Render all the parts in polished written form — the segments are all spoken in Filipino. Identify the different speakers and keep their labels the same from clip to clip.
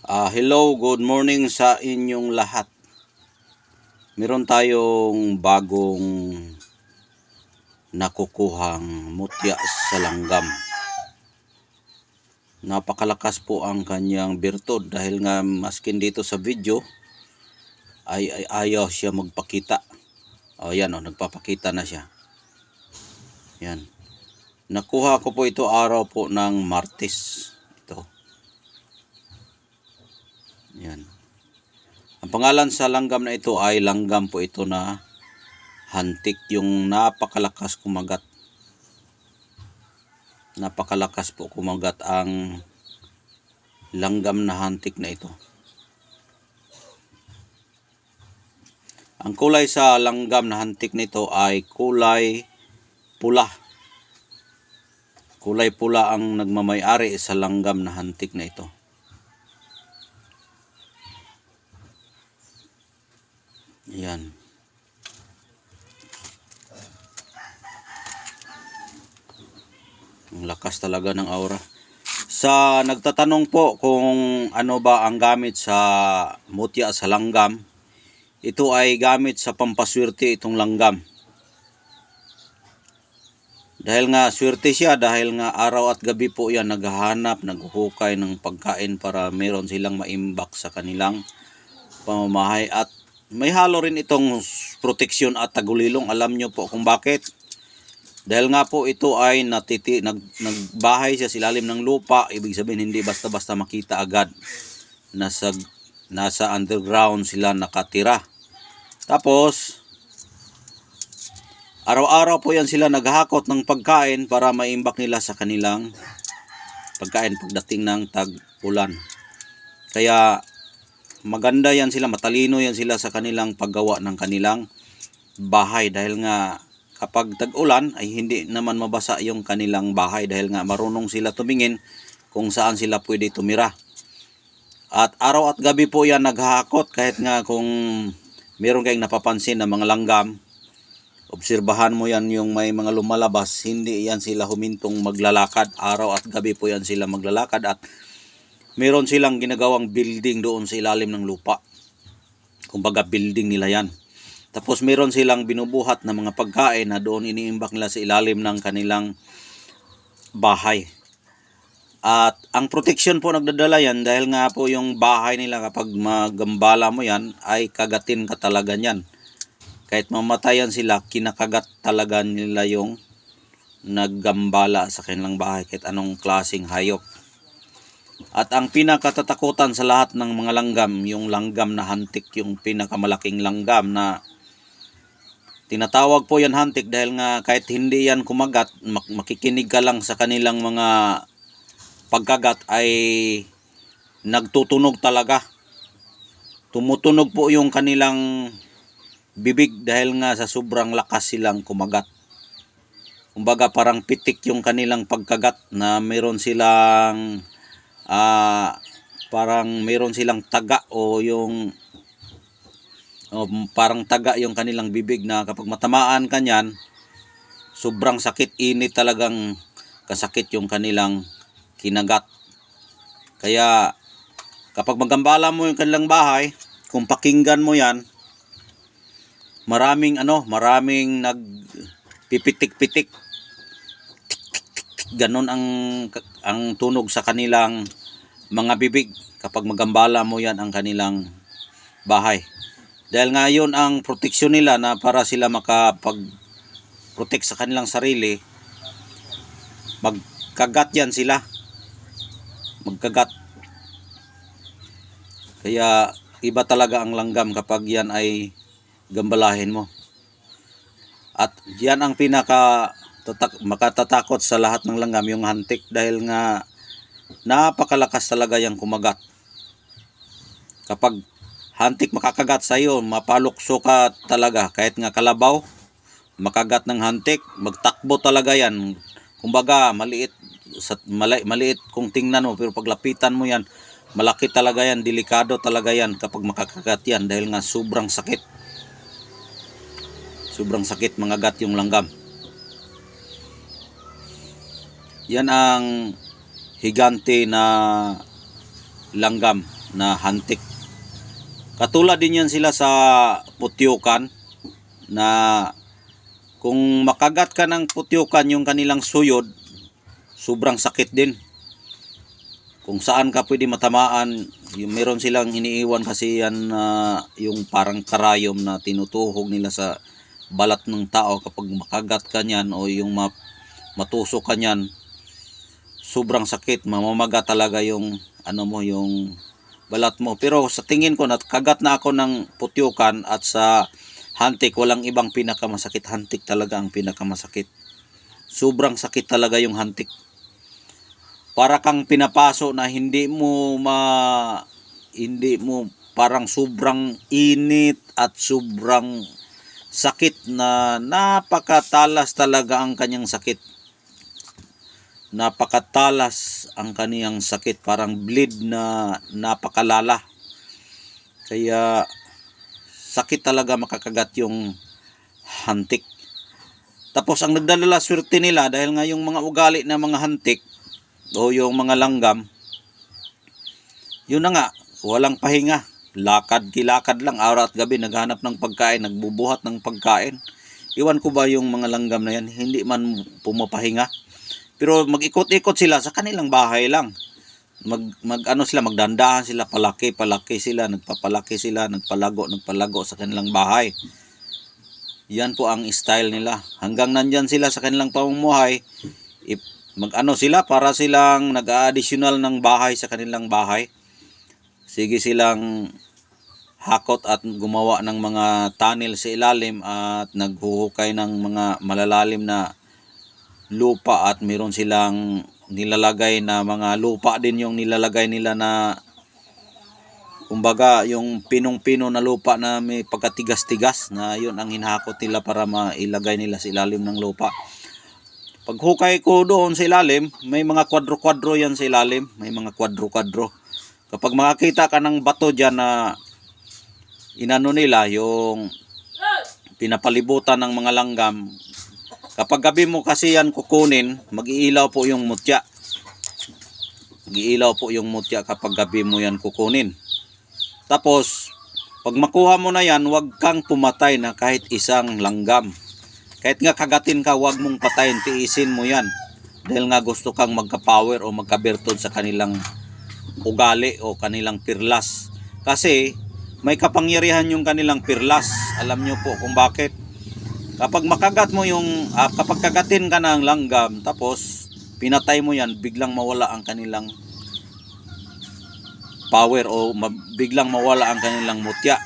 Speaker 1: Hello, good morning sa inyong lahat. Meron tayong bagong nakukuhang mutya sa langgam. Napakalakas po ang kanyang birtud dahil nga maskin dito sa video ay ayaw siya magpakita. Yan nagpapakita na siya. Yan. Nakuha ko po ito araw po ng Martes. Ito. Yan. Ang pangalan sa langgam na ito ay langgam po ito na hantik, yung napakalakas kumagat. Napakalakas po kumagat ang langgam na hantik na ito. Ang kulay sa langgam na hantik na ito ay kulay pula. Kulay pula ang nagmamay-ari sa langgam na hantik na ito. Yan. Ang lakas talaga ng aura. Sa nagtatanong po kung ano ba ang gamit sa mutya sa langgam, ito ay gamit sa pampaswerte itong langgam. Dahil nga swerte siya, dahil nga araw at gabi po yan naghahanap, naghuhukay ng pagkain para meron silang maimbak sa kanilang pamamahay. At may halo rin itong proteksyon at tagulilong. Alam nyo po kung bakit? Dahil nga po ito ay nagbahay siya sa ilalim ng lupa. Ibig sabihin hindi basta-basta makita agad. Nasa underground sila nakatira. Tapos araw-araw po yan sila naghahakot ng pagkain para maimbak nila sa kanilang pagkain pagdating ng tag-ulan. Kaya maganda yan sila, matalino yan sila sa kanilang paggawa ng kanilang bahay. Dahil nga kapag tag-ulan ay hindi naman mabasa yung kanilang bahay. Dahil nga marunong sila tumingin kung saan sila pwede tumira. At araw at gabi po yan naghahakot. Kahit nga kung meron kayong napapansin na mga langgam, obserbahan mo yan yung may mga lumalabas, hindi yan sila humintong maglalakad. Araw at gabi po yan sila maglalakad at meron silang ginagawang building doon sa ilalim ng lupa. Kumbaga building nila yan. Tapos meron silang binubuhat na mga pagkain na doon iniimbak nila sa ilalim ng kanilang bahay. At ang protection po nagdadala yan dahil nga po yung bahay nila kapag magambala mo yan ay kagatin ka talaga yan. Kahit mamatayan sila, kinakagat talaga nila yung naggambala sa kanilang bahay kahit anong klaseng hayop. At ang pinakatatakutan sa lahat ng mga langgam, yung langgam na hantik, yung pinakamalaking langgam na tinatawag po yan hantik dahil nga kahit hindi yan kumagat, makikinig ka lang sa kanilang mga pagkagat ay nagtutunog talaga. Tumutunog po yung kanilang bibig dahil nga sa sobrang lakas silang kumagat. Kumbaga parang pitik yung kanilang pagkagat na meron silang parang meron silang taga o yung parang taga yung kanilang bibig na kapag matamaan ka niyan, sobrang sakit, init talagang kasakit yung kanilang kinagat. Kaya kapag magambala mo yung kanilang bahay, kung pakinggan mo yan, maraming nagpipitik-pitik. Ganon ang tunog sa kanilang mga bibig kapag magambala mo yan ang kanilang bahay. Dahil nga yun ang proteksyon nila na para sila makapag-protect sa kanilang sarili, magkagat yan sila. Magkagat. Kaya iba talaga ang langgam kapag yan ay gambalahin mo. At yan ang makatatakot sa lahat ng langgam, yung hantik, dahil nga napakalakas talaga yung kumagat. Kapag hantik makakagat sa iyo, mapalukso ka talaga. Kahit nga kalabaw, makagat ng hantik, magtakbo talaga yan. Kumbaga maliit kung tingnan mo, pero paglapitan mo yan, malaki talaga yan, delikado talaga yan kapag makakagat yan dahil nga sobrang sakit. Sobrang sakit mangagat yung langgam. Yan ang higante na langgam na hantik. Katulad din yan sila sa putyukan na kung makagat ka ng putyukan yung kanilang suyod, sobrang sakit din. Kung saan ka pwede matamaan, meron silang iniiwan kasi yan yung parang karayom na tinutuhog nila sa balat ng tao. Kapag makagat ka niyan o yung matusok ka niyan, sobrang sakit, mamamaga talaga yung yung balat mo. Pero sa tingin ko, kagat na ako ng putyukan at sa hantik, walang ibang pinakamasakit. Hantik talaga ang pinakamasakit. Sobrang sakit talaga yung hantik. Para kang pinapaso na hindi mo parang sobrang init at sobrang sakit na napakatalas talaga ang kanyang sakit. Napakatalas ang kaniyang sakit, parang bleed na napakalala. Kaya sakit talaga makakagat yung hantik. Tapos ang nagdadala swerte nila dahil nga yung mga ugali na mga hantik o yung mga langgam, yun na nga, walang pahinga. Kilakad lang araw at gabi, naghanap ng pagkain, nagbubuhat ng pagkain. Iwan ko ba yung mga langgam na yan, hindi man pumapahinga. Pero mag-ikot-ikot sila sa kanilang bahay lang. Magdandahan sila, palaki sila, nagpapalaki sila, nagpalago sa kanilang bahay. Yan po ang style nila. Hanggang nandyan sila sa kanilang pamumuhay, sila para silang nag-a-additional ng bahay sa kanilang bahay. Sige silang hakot at gumawa ng mga tunnel sa ilalim at naghuhukay ng mga malalalim na lupa at meron silang nilalagay na mga lupa din yung nilalagay nila na kumbaga yung pinong-pino na lupa na may pagkatigas-tigas na yun ang hinahakot nila para mailagay nila sa ilalim ng lupa. Paghukay ko doon sa ilalim, may mga kwadro-kwadro yan sa ilalim, may mga kwadro-kwadro. Kapag makakita ka ng bato dyan na nila yung pinapalibutan ng mga langgam, kapag gabi mo kasi yan kukunin, mag-iilaw po yung mutya. Mag-iilaw po yung mutya kapag gabi mo yan kukunin. Tapos, pag makuha mo na yan, huwag kang pumatay na kahit isang langgam. Kahit nga kagatin ka, huwag mong patayin, tiisin mo yan. Dahil nga gusto kang magka-power o magka-bertod sa kanilang ugali o kanilang pirlas. Kasi, may kapangyarihan yung kanilang pirlas. Alam nyo po kung bakit. Kapag makagat mo kapag kagatin ka ng langgam, tapos pinatay mo yan, biglang mawala ang kanilang power o biglang mawala ang kanilang mutya.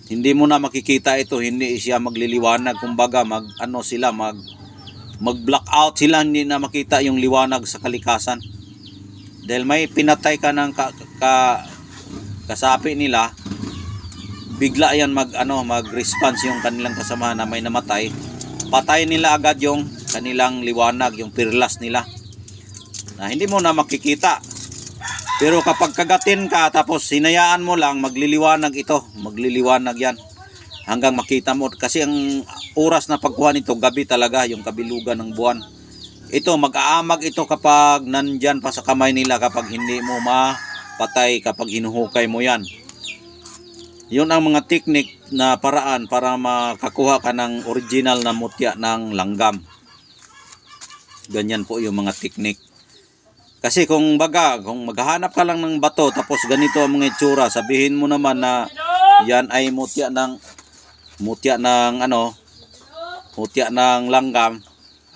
Speaker 1: Hindi mo na makikita ito, hindi siya magliliwanag, kumbaga mag-blackout sila, hindi na makita yung liwanag sa kalikasan. Dahil may pinatay ka ng kasapi nila, bigla yan mag-response yung kanilang kasama na may namatay. Patayin nila agad yung kanilang liwanag, yung pirlas nila. Na hindi mo na makikita. Pero kapag kagatin ka tapos hinayaan mo lang, magliliwanag ito. Magliliwanag yan. Hanggang makita mo. Kasi ang oras na pagkuha nito, gabi talaga, yung kabilugan ng buwan. Ito, mag-aamag ito kapag nandyan pa sa kamay nila, kapag hindi mo mapatay, kapag hinuhukay mo yan. Yun ang mga teknik na paraan para makakuha ka ng original na mutya ng langgam. Ganyan po yung mga teknik. Kasi kung maghahanap ka lang ng bato tapos ganito ang mga itsura, sabihin mo naman na yan ay mutya ng langgam.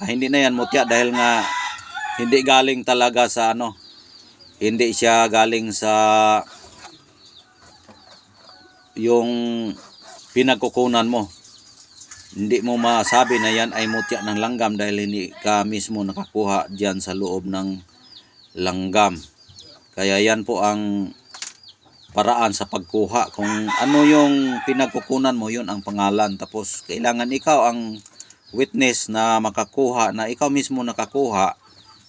Speaker 1: Hindi na yan mutya dahil nga hindi galing talaga sa hindi siya galing sa yung pinagkukunan mo. Hindi mo masabi na yan ay mutya ng langgam dahil hindi ka mismo nakakuha diyan sa loob ng langgam. Kaya yan po ang paraan sa pagkuha. Kung ano yung pinagkukunan mo, yun ang pangalan. Tapos kailangan ikaw ang witness na makakuha, na ikaw mismo nakakuha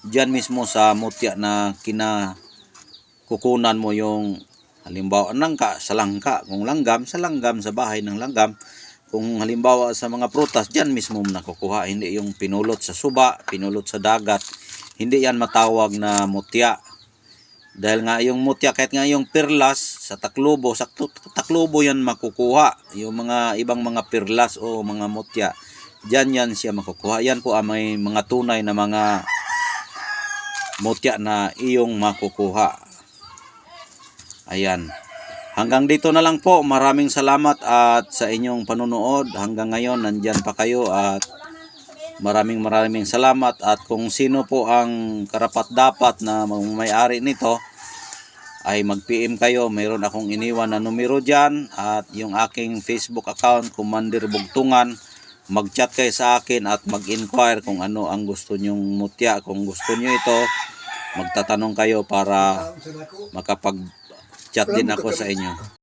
Speaker 1: diyan mismo sa mutya na kinakukunan mo. Yung halimbawa sa langka, kung langgam, sa langgam, sa bahay ng langgam. Kung halimbawa sa mga prutas, diyan mismo nakukuha. Hindi yung pinulot sa suba, pinulot sa dagat. Hindi yan matawag na mutya. Dahil nga yung mutya, kahit nga yung perlas sa Taclobo, sa Taclobo yan makukuha. Yung mga ibang mga perlas o mga mutya, dyan yan siya makukuha. Yan po ang may mga tunay na mga mutya na iyong makukuha. Ayan. Hanggang dito na lang po. Maraming salamat at sa inyong panunood. Hanggang ngayon, nandyan pa kayo at maraming salamat. At kung sino po ang karapat-dapat na may-ari nito, ay mag-PM kayo. Mayroon akong iniwan na numero dyan at yung aking Facebook account, Commander Bugtungan. Mag-chat kayo sa akin at mag-inquire kung ano ang gusto nyong mutya. Kung gusto nyo ito, magtatanong kayo para makapag-chat din ako sa inyo.